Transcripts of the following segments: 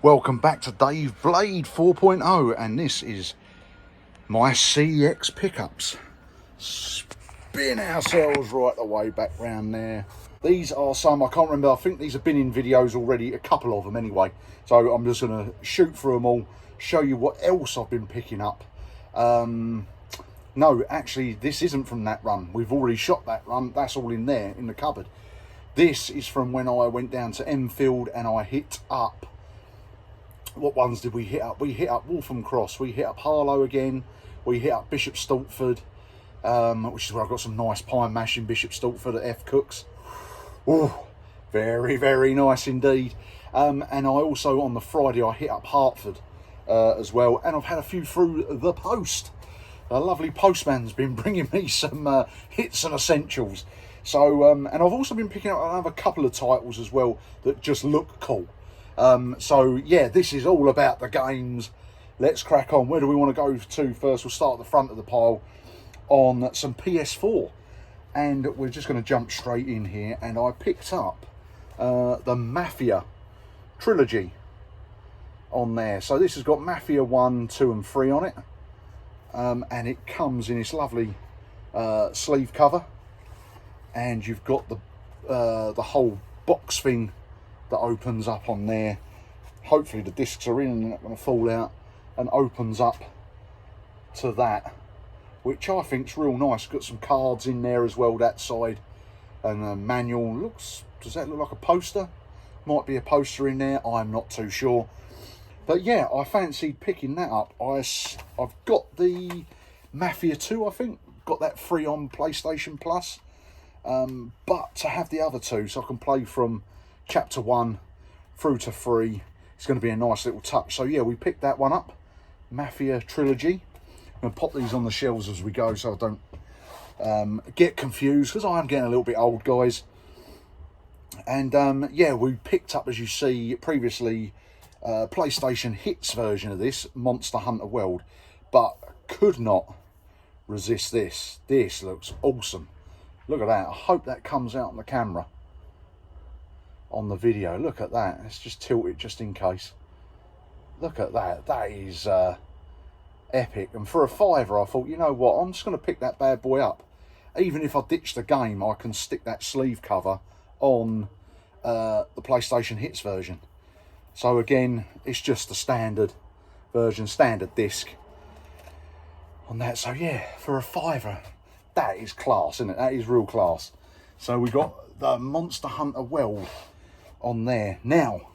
Welcome back to Dave Blade 4.0, and this is my CX pickups. Spin ourselves right the way back round there. These are some, I can't remember, I think these have been in videos already, a couple of them anyway. So I'm just going to shoot through them all, show you what else I've been picking up. No, actually, this isn't from that run. We've already shot that run. That's all in there, in the cupboard. This is from when I went down to Enfield and I hit up, what ones did we hit up? We hit up Waltham Cross, we hit up Harlow again, we hit up Bishop Stortford, which is where I got some nice pie mash in Bishop Stortford at F Cook's. Oh, very, very nice indeed. And I also, on the Friday, I hit up Hertford as well, and I've had a few through the post. A lovely postman's been bringing me some hits and essentials. So, and I've also been picking up another couple of titles as well that just look cool. So yeah, this is all about the games. Let's crack on. Where do we want to go to first? We'll start at the front of the pile on some PS4, and we're just going to jump straight in here. And I picked up the Mafia trilogy on there. So this has got Mafia 1, 2 and 3 on it, and it comes in this lovely sleeve cover, and you've got the whole box thing that opens up on there. Hopefully the discs are in and they're not going to fall out, and opens up to that, which I think's real nice. Got some cards in there as well, that side, and a manual. Does that look like a poster? Might be a poster in there, I'm not too sure. But yeah, I fancied picking that up. I've got the Mafia 2, I think, got that free on PlayStation Plus, but to have the other two so I can play from Chapter 1 through to 3, it's going to be a nice little touch. So yeah, we picked that one up, Mafia trilogy. I'm going to pop these on the shelves as we go so I don't get confused, because I am getting a little bit old, guys. And yeah, we picked up, as you see previously, PlayStation Hits version of this, Monster Hunter World, but could not resist this. This looks awesome. Look at that. I hope that comes out on the camera on the video. Look at that. Let's just tilt it just in case. Look at that. That is epic. And for a £5, I thought, you know what, I'm just going to pick that bad boy up. Even if I ditch the game, I can stick that sleeve cover on the PlayStation Hits version. So again, it's just the standard version, standard disc on that. So yeah, for a £5, that is class, isn't it? That is real class. So we got the Monster Hunter World on there. Now,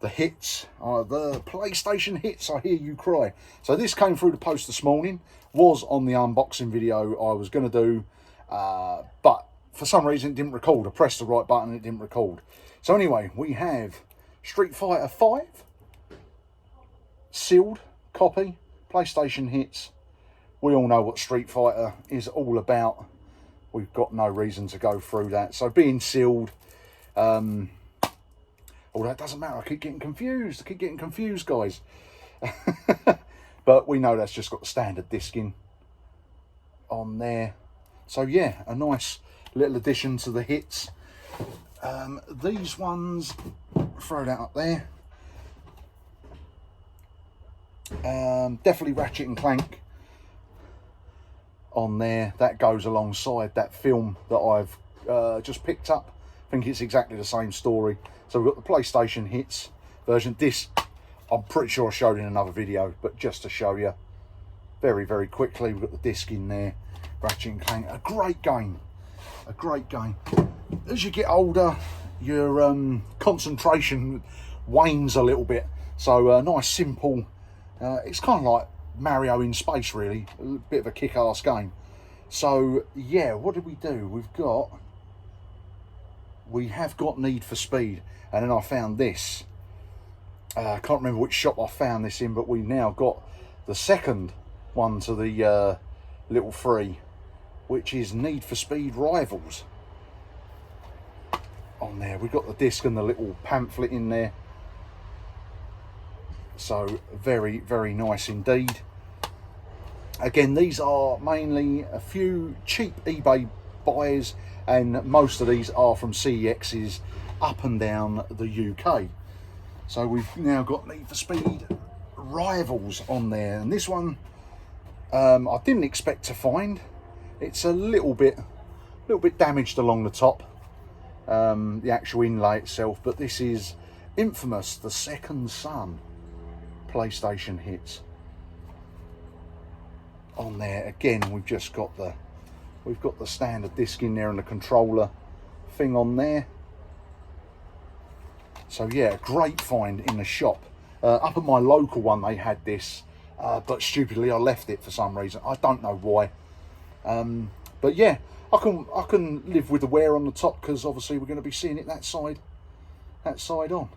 the hits, the PlayStation Hits, I hear you cry. So this came through the post this morning, was on the unboxing video I was going to do, but for some reason it didn't record. I pressed the right button and it didn't record. So anyway, we have Street Fighter 5, sealed copy, PlayStation Hits. We all know what Street Fighter is all about. We've got no reason to go through that. So being sealed, although it doesn't matter, I keep getting confused, guys. But we know that's just got the standard disc in on there. So yeah, a nice little addition to the hits. These ones, throw that up there. Definitely Ratchet and Clank on there. That goes alongside that film that I've just picked up. I think it's exactly the same story. So we've got the PlayStation Hits version. This, I'm pretty sure I showed in another video, but just to show you very, very quickly, we've got the disc in there. Ratchet and Clank, a great game. A great game. As you get older, your concentration wanes a little bit. So nice, simple. It's kind of like Mario in space, really. A bit of a kick-ass game. So yeah, what did we do? We have got Need for Speed, and then I found this. I can't remember which shop I found this in, but we now got the second one to the little free, which is Need for Speed Rivals on there. We've got the disc and the little pamphlet in there. So very, very nice indeed. Again, these are mainly a few cheap eBay buys, and most of these are from CEXs up and down the UK. So we've now got Need for Speed Rivals on there, and this one I didn't expect to find. It's a little bit damaged along the top, the actual inlay itself, but this is Infamous: The Second Son PlayStation hits on there. Again, we've got the standard disc in there and the controller thing on there. So yeah, great find in the shop. Up at my local one they had this, but stupidly I left it for some reason. I don't know why. But yeah, I can live with the wear on the top, because obviously we're going to be seeing it that side on.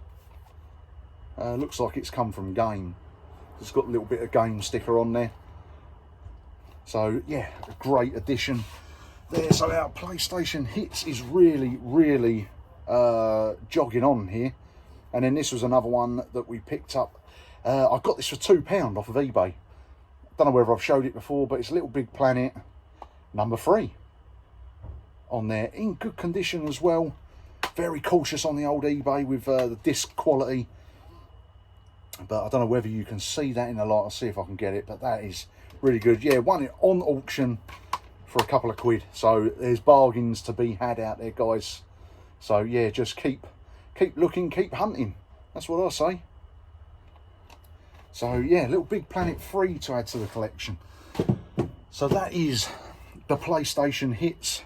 Looks like it's come from Game. It's got a little bit of Game sticker on there. So yeah, a great addition there. So our PlayStation hits is really jogging on here. And then this was another one that we picked up. I got this for £2 off of eBay. Don't know whether I've showed it before, but it's Little Big Planet number 3 on there, in good condition as well. Very cautious on the old eBay with the disc quality, but I don't know whether you can see that in the light. I'll see if I can get it, but that is really good. Yeah, won it on auction for a couple of quid. So there's bargains to be had out there, guys. So yeah, just keep looking, keep hunting. That's what I say. So yeah, Little Big Planet 3 to add to the collection. So that is the PlayStation hits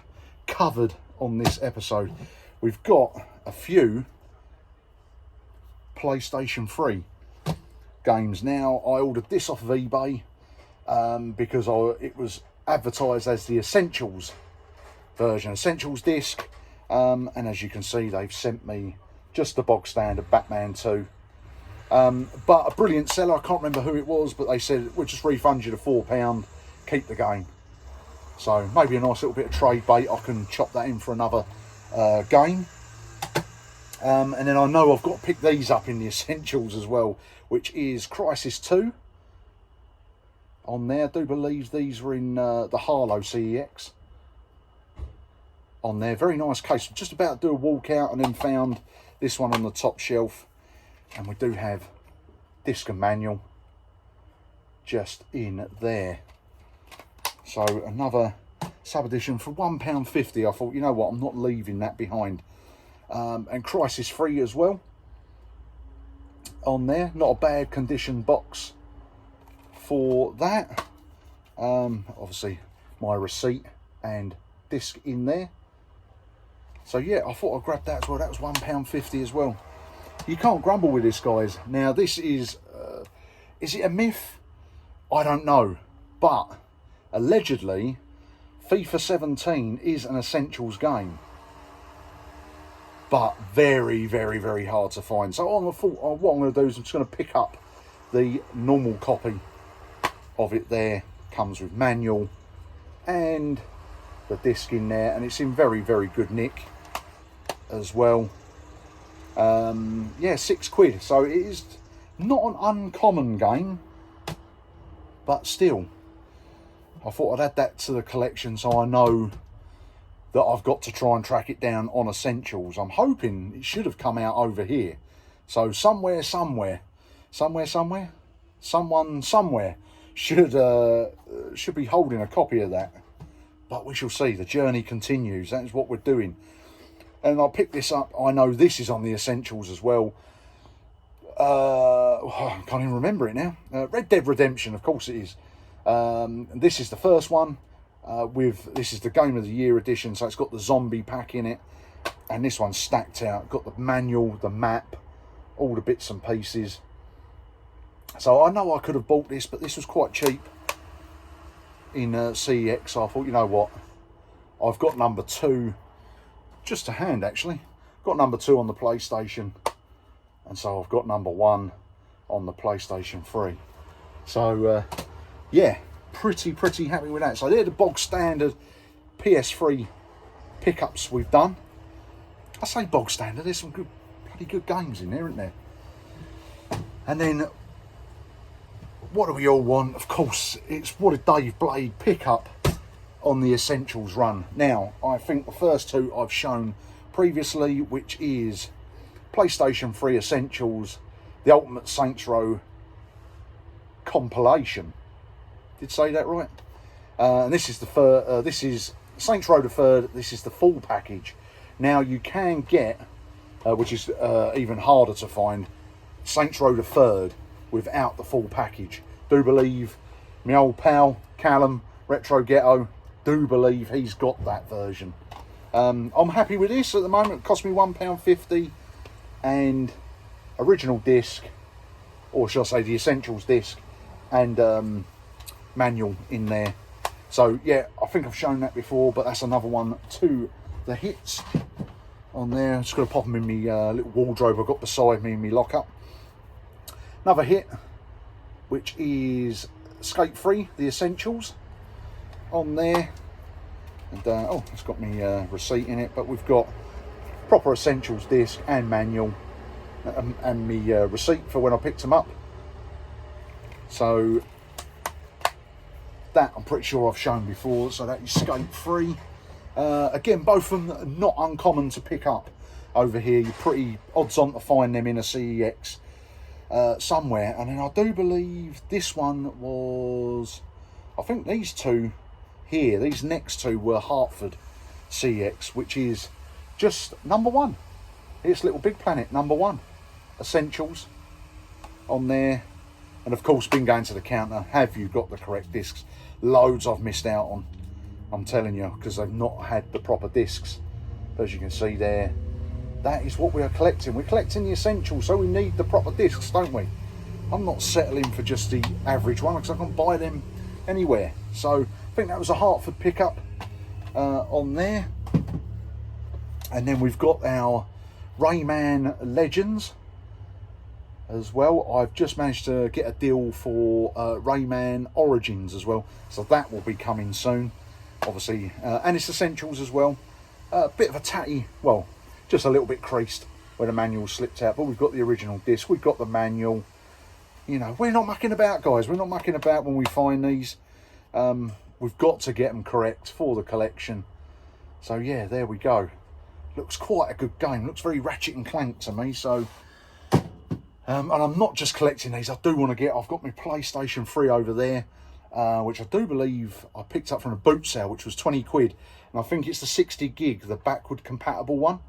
covered on this episode. We've got a few PlayStation 3 games now. I ordered this off of eBay because it was advertised as the Essentials version, Essentials disc, and as you can see they've sent me just the bog standard Batman 2, but a brilliant seller. I can't remember who it was, but they said we'll just refund you the £4, keep the game. So maybe a nice little bit of trade bait. I can chop that in for another game. And then I know I've got to pick these up in the Essentials as well, which is Crisis 2 on there. I do believe these were in the Harlow CEX on there. Very nice case. Just about to do a walkout and then found this one on the top shelf. And we do have disc and manual just in there. So another sub edition for £1.50. I thought, you know what, I'm not leaving that behind. And Crisis 3 as well on there. Not a bad condition box for that. Obviously my receipt and disc in there. So yeah, I thought I'd grab that as well. That was £1.50 as well. You can't grumble with this, guys. Now this is it a myth? I don't know, but allegedly FIFA 17 is an Essentials game, but very hard to find. So what I'm going to do is I'm just going to pick up the normal copy of it there. Comes with manual and the disc in there, and it's in very good nick as well. Yeah, £6. So it is not an uncommon game, but still I thought I'd add that to the collection, so I know that I've got to try and track it down on Essentials. I'm hoping it should have come out over here. So someone somewhere should be holding a copy of that. But we shall see. The journey continues. That is what we're doing. And I'll pick this up. I know this is on the Essentials as well. I can't even remember it now. Red Dead Redemption, of course it is. This is the first one. This is the Game of the Year edition, so it's got the zombie pack in it, and this one's stacked out. Got the manual, the map, all the bits and pieces. So I know I could have bought this, but this was quite cheap in CEX. So I thought, you know what, I've got number 2 just to hand actually. Got number 2 on the PlayStation, and so I've got number 1 on the PlayStation 3. So yeah, pretty happy with that. So they're the bog standard PS3 pickups we've done. I say bog standard, there's some bloody good games in there, isn't there? And then what do we all want? Of course, it's what a Dave Blade pickup on the Essentials run. Now, I think the first 2 I've shown previously, which is PlayStation 3 Essentials the Ultimate Saints Row compilation. Did say that right? And this is the this is Saints Row the Third. This is the full package. Now you can get, which is even harder to find, Saints Row the Third without the full package. Do believe my old pal Callum Retro Ghetto, do believe he's got that version. I'm happy with this at the moment. It cost me £1.50, and original disc, or should I say the Essentials disc, and manual in there. So yeah, I think I've shown that before, but that's another one to the hits on there. I'm just going to pop them in my little wardrobe I've got beside me in my lockup. Another hit, which is Skate Free, the Essentials on there. And oh, it's got me receipt in it, but we've got proper Essentials disc and manual, and me receipt for when I picked them up. So that I'm pretty sure I've shown before. So that is Skate Free. Again, both of them are not uncommon to pick up over here. You're pretty odds on to find them in a CEX somewhere. And then I do believe this one was, I think these two here, these next two were Hartford CEX, which is just #1. It's Little Big Planet #1. Essentials on there. And of course, been going to the counter. Have you got the correct discs? Loads I've missed out on, I'm telling you, because they've not had the proper discs. But as you can see there, that is what we are collecting. We're collecting the Essentials, so we need the proper discs, don't we? I'm not settling for just the average one, because I can buy them anywhere. So I think that was a Hartford pickup on there. And then we've got our Rayman Legends as well. I've just managed to get a deal for Rayman Origins as well, so that will be coming soon, obviously, and it's Essentials as well. A bit of a tatty, well, just a little bit creased where the manual slipped out, but we've got the original disc, we've got the manual. You know, we're not mucking about, guys. We're not mucking about when we find these. We've got to get them correct for the collection. So yeah, there we go. Looks quite a good game. Looks very Ratchet and Clank to me. So and I'm not just collecting these. I do want to get, I've got my PlayStation 3 over there, which I do believe I picked up from a boot sale, which was 20 quid. And I think it's the 60 gig, the backward compatible one.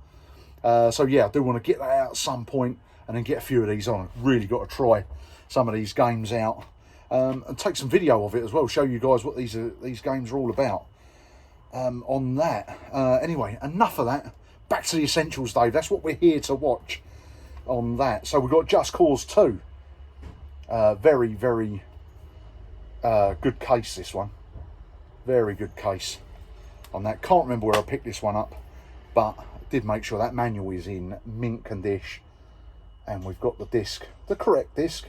So yeah, I do want to get that out at some point and then get a few of these on. I've really got to try some of these games out, and take some video of it as well, show you guys what these games are all about on that. Anyway, enough of that. Back to the Essentials, Dave. That's what we're here to watch on that. So we've got Just Cause 2. Very, very good case, this one. Very good case on that. Can't remember where I picked this one up, but I did make sure that manual is in mint condition. And we've got the disc, the correct disc.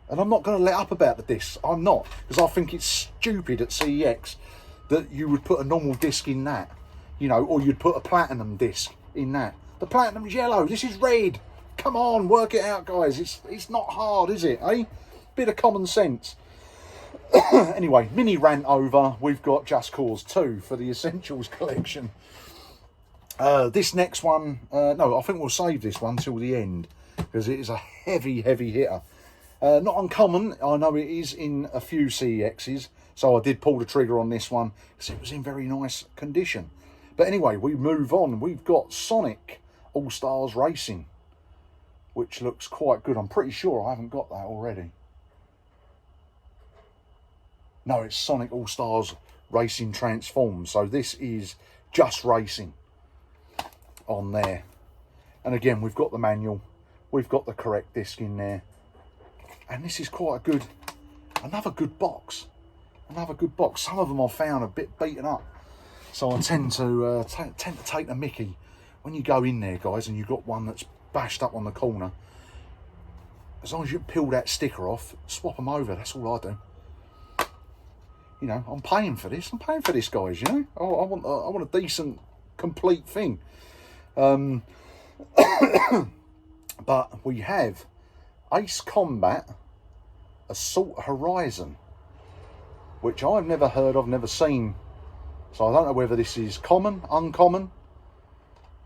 And I'm not going to let up about the discs. I'm not, because I think it's stupid at CEX that you would put a normal disc in that, you know, or you'd put a platinum disc in that. The platinum's yellow, this is red. Come on, work it out, guys. It's not hard, is it, eh? Bit of common sense. Anyway, mini rant over. We've got Just Cause 2 for the Essentials collection. This next one, no, I think we'll save this one till the end, because it is a heavy, heavy hitter. Not uncommon, I know it is in a few CEXs, so I did pull the trigger on this one, because it was in very nice condition. But anyway, we move on. We've got Sonic All-Stars Racing, which looks quite good. I'm pretty sure I haven't got that already. No, it's Sonic All-Stars Racing Transformed, so this is just racing on there. And again, we've got the manual, we've got the correct disc in there, and this is quite a good, another good box. Some of them I found a bit beaten up, so I tend to take the mickey when you go in there, guys, and you've got one that's bashed up on the corner. As long as you peel that sticker off, swap them over. That's all I do. You know, I'm paying for this. Guys. You know, I want a decent, complete thing. But we have Ace Combat Assault Horizon, which I've never heard of, never seen. So I don't know whether this is common, uncommon,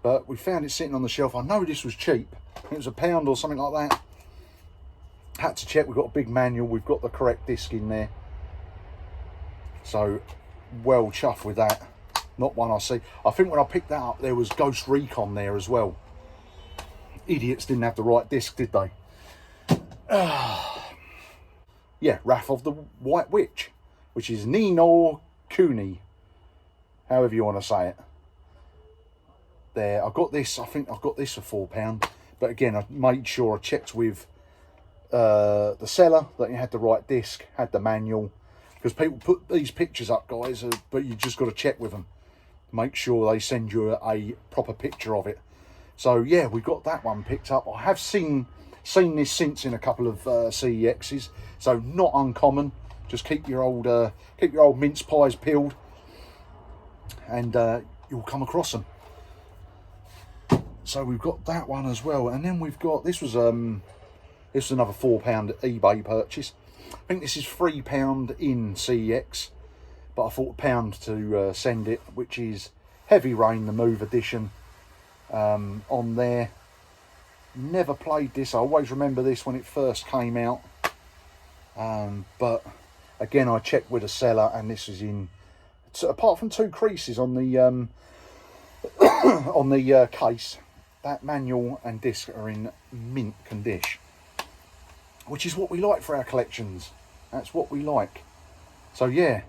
but we found it sitting on the shelf. I know this was cheap. It was £1 or something like that. Had to check, we've got a big manual, we've got the correct disc in there. So, well chuffed with that. Not one I see. I think when I picked that up, there was Ghost Recon there as well. Idiots didn't have the right disc, did they? Yeah, Wrath of the White Witch, which is Ni no Kuni, however you want to say it. There, I got this, I think I got this for £4. But again, I made sure I checked with the seller that it had the right disc, had the manual. Because people put these pictures up, guys, but you just got to check with them. Make sure they send you a proper picture of it. So yeah, we got that one picked up. I have seen this since in a couple of CEXs, so not uncommon. Just keep your old mince pies peeled, and you'll come across them. So we've got that one as well, and then we've got this was another £4 eBay purchase. I think this is £3 in CEX, but I thought £1 to send it, which is Heavy Rain, the Move edition. On there, never played this. I always remember this when it first came out, but again I checked with a seller, and this is in, apart from 2 creases on the on the case, that manual and disc are in mint condition, which is what we like for our collections. That's what we like. So yeah,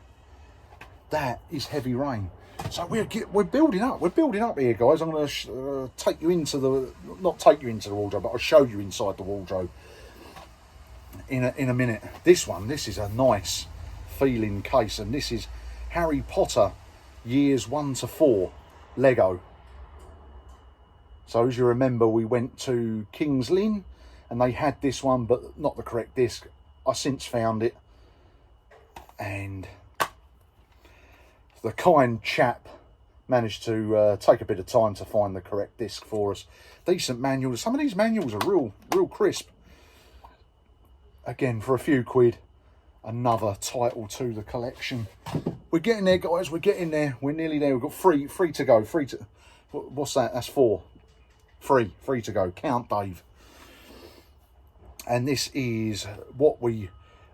that is Heavy Rain. So we're building up. We're building up here, guys. I'm going to take you into the, not take you into the wardrobe, but I'll show you inside the wardrobe in a minute. This is a nice feeling case, and this is Harry Potter years 1 to 4 Lego. So as you remember, we went to King's Lynn and they had this one, but not the correct disc. I since found it, and the kind chap managed to take a bit of time to find the correct disc for us. Decent manuals. Some of these manuals are real crisp. Again, for a few quid, another title to the collection. We're getting there, guys. We're getting there. We're nearly there. We've got three to go. What's that? That's 4. Three to go. Count, Dave. And this is what we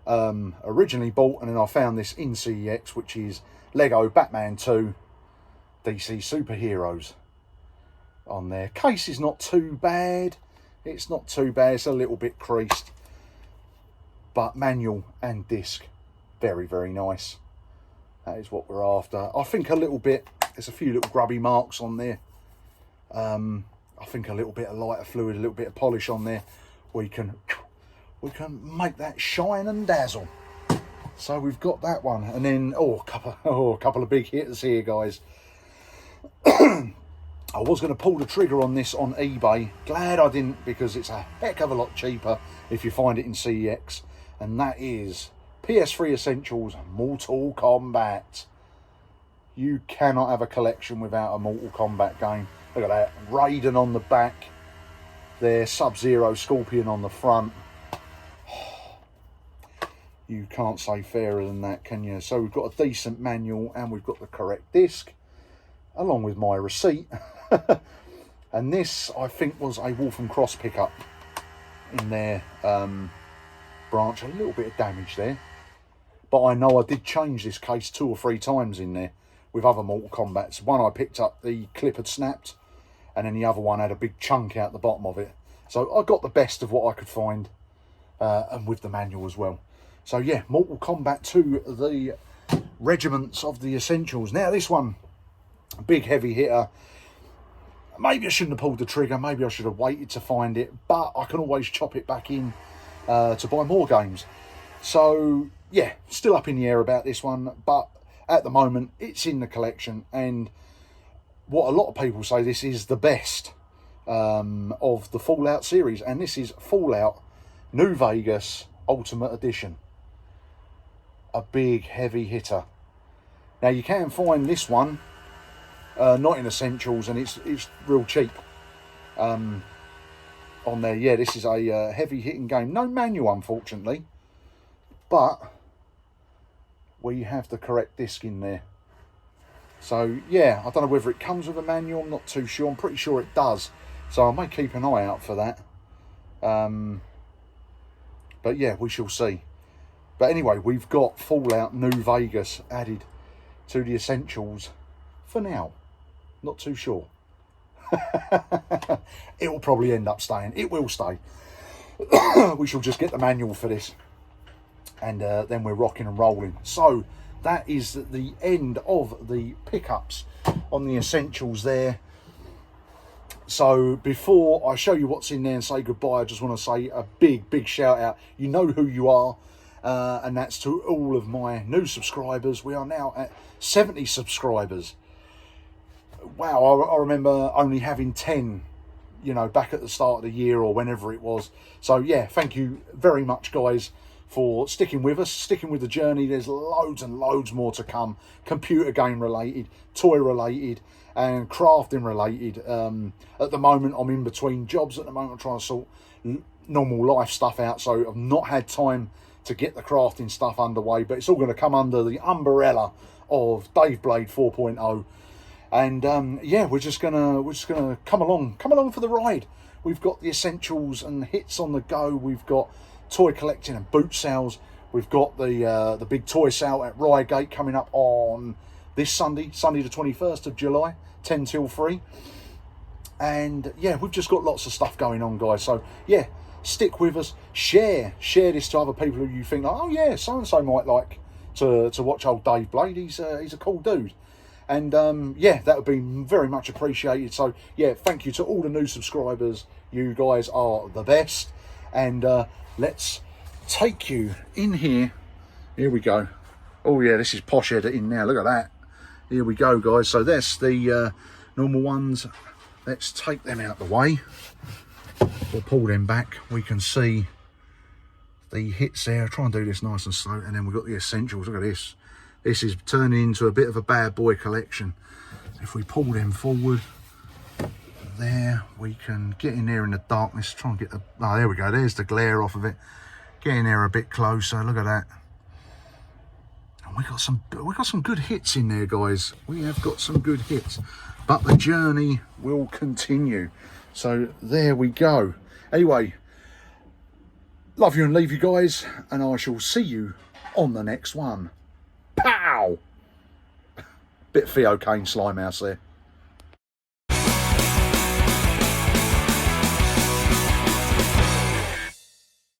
originally bought, and then I found this in CEX, which is Lego Batman 2 DC Superheroes on there. Case is not too bad. It's not too bad. It's a little bit creased, but manual and disc, very, very nice. That is what we're after. I think a little bit, there's a few little grubby marks on there. I think a little bit of lighter fluid, a little bit of polish on there. We can make that shine and dazzle. So we've got that one, and then a couple of big hitters here, guys. I was going to pull the trigger on this on eBay. Glad I didn't, because it's a heck of a lot cheaper if you find it in CEX, and that is PS3 Essentials Mortal Kombat. You cannot have a collection without a Mortal Kombat game. Look at that, Raiden on the back there, Sub-Zero, Scorpion on the front. You can't say fairer than that, can you? So we've got a decent manual, and we've got the correct disc, along with my receipt. And this, I think, was a Wolf and Cross pickup in their branch. A little bit of damage there, but I know I did change this case 2 or 3 times in there with other Mortal Kombats. One I picked up, the clip had snapped, and then the other one had a big chunk out the bottom of it. So I got the best of what I could find, and with the manual as well. So yeah, Mortal Kombat 2, the Regiments of the Essentials. Now this one, a big heavy hitter. Maybe I shouldn't have pulled the trigger. Maybe I should have waited to find it. But I can always chop it back in to buy more games. So yeah, still up in the air about this one. But at the moment, it's in the collection. And what a lot of people say, this is the best of the Fallout series. And this is Fallout New Vegas Ultimate Edition. A big heavy hitter. Now you can find this one not in Essentials, and it's real cheap on there. Yeah, this is a heavy hitting game. No manual, unfortunately, but we have the correct disc in there. So yeah, I don't know whether it comes with a manual. I'm not too sure. I'm pretty sure it does, so I may keep an eye out for that. But yeah, we shall see. But anyway, we've got Fallout New Vegas added to the essentials for now. Not too sure. It will probably end up staying. It will stay. We shall just get the manual for this, and then we're rocking and rolling. So that is the end of the pickups on the essentials there. So before I show you what's in there and say goodbye, I just want to say a big shout out. You know who you are, and that's to all of my new subscribers. We are now at 70 subscribers. Wow, I remember only having 10, you know, back at the start of the year or whenever it was. So yeah, thank you very much, guys, for sticking with us, sticking with the journey. There's loads and loads more to come, computer game related, toy related, and crafting related. At the moment, I'm in between jobs at the moment. I'm trying to sort normal life stuff out, so I've not had time to get the crafting stuff underway, but it's all going to come under the umbrella of Dave Blade 4.0. And yeah, we're just gonna come along for the ride. We've got the essentials and hits on the go. We've got toy collecting and boot sales. We've got the big toy sale at Reigate coming up on this Sunday the 21st of July, 10 till 3. And yeah, we've just got lots of stuff going on, guys. So yeah, stick with us. Share this to other people who you think, like, oh yeah, so and so might like to watch old Dave Blade. He's a cool dude. And yeah, that would be very much appreciated. So yeah, thank you to all the new subscribers. You guys are the best. And let's take you in here. Here we go. Oh yeah, this is posh editing now. Look at that. Here we go, guys. So that's the normal ones. Let's take them out the way. We'll pull them back. We can see the hits there. Try and do this nice and slow. And then we've got the essentials. Look at this. This is turning into a bit of a bad boy collection. If we pull them forward, there, we can get in there in the darkness, try and get the, oh, there we go, there's the glare off of it. Get in there a bit closer, look at that. And we got some good hits in there, guys. We have got some good hits, but the journey will continue. So there we go. Anyway, love you and leave you, guys, and I shall see you on the next one. Pow! Bit Theo Kane Slimehouse there.